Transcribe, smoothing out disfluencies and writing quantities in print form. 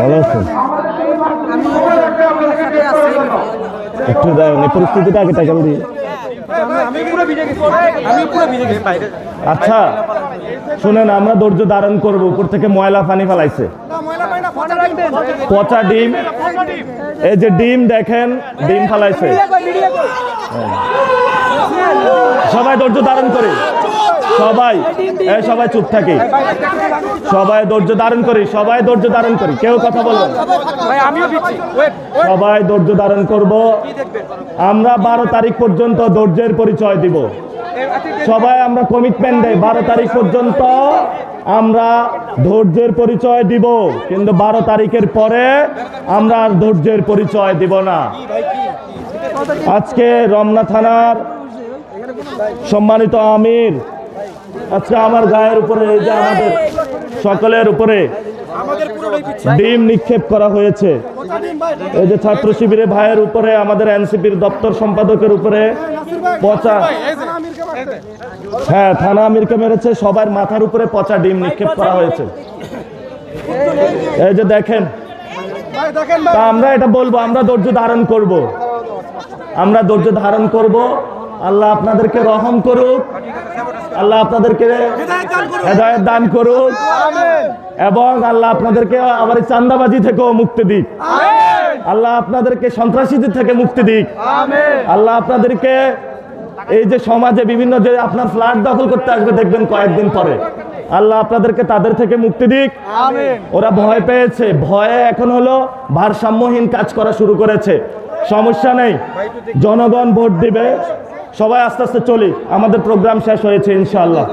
ভালো আছেন? একটু পরিস্থিতিটা আগে টাকা দিয়ে। আচ্ছা শুনেন, আমরা ধৈর্য ধারণ করবো। উপর থেকে ময়লা পানি ফেলাইছে, পচা ডিম। এই যে ডিম দেখেন, ডিম ফেলাইছে। সবাই ধৈর্য ধারণ করে, সবাই চুপ থাকি, সবাই ধৈর্য ধারণ করি, সবাই ধৈর্য ধারণ করি, কেউ কথা বলবেন, সবাই ধৈর্য ধারণ করব। আমরা 12 তারিখ পর্যন্ত ধৈর্যের পরিচয় দিব। সবাই আমরা কমিটমেন্ট দেই, 12 তারিখ পর্যন্ত আমরা ধৈর্যের পরিচয় দিব, কিন্তু 12 তারিখের পরে আমরা আর ধৈর্যের পরিচয় দিব না। আজকে রমনা থানার সম্মানিত আমির, আজকে আমার গায়ের উপরে, এই যে আমাদের সকলের উপরে ডিম নিক্ষেপ করা হয়েছে। এই যে ছাত্র শিবিরের ভাইয়ের উপরে, আমাদের এনসিপির দপ্তর সম্পাদকের উপরে পচা, হ্যাঁ থানা আমিরকে মেরেছে, সবার মাথার উপরে পচা ডিম নিক্ষেপ করা হয়েছে। এই যে দেখেন, তা আমরা এটা বলবো, আমরা ধৈর্য ধারণ করব, আমরা ধৈর্য ধারণ করব। আল্লাহ আপনাদেরকে রহম করুক, আল্লাহ আপনাদেরকে হেদায়েত দান করুক, এবং আল্লাহ আপনাদেরকে আবার চাঁদাবাজি থেকেও মুক্তি দিক, আল্লাহ আপনাদেরকে সন্ত্রাসীদের থেকে মুক্তি দিক, আল্লাহ আপনাদেরকে এই যে সমাজে বিভিন্ন যে আপনার ফ্ল্যাট দখল করতে আসবে দেখবেন কয়েকদিন পরে, আল্লাহ আপনাদেরকে তাদের থেকে মুক্তি দিক। ওরা ভয় পেয়েছে, ভয়ে এখন হলো ভারসাম্যহীন কাজ করা শুরু করেছে। সমস্যা নেই, জনগণ ভোট দিবে। সবাই আস্তে আস্তে চলি, আমাদের প্রোগ্রাম শেষ হয়েছে ইনশাআল্লাহ।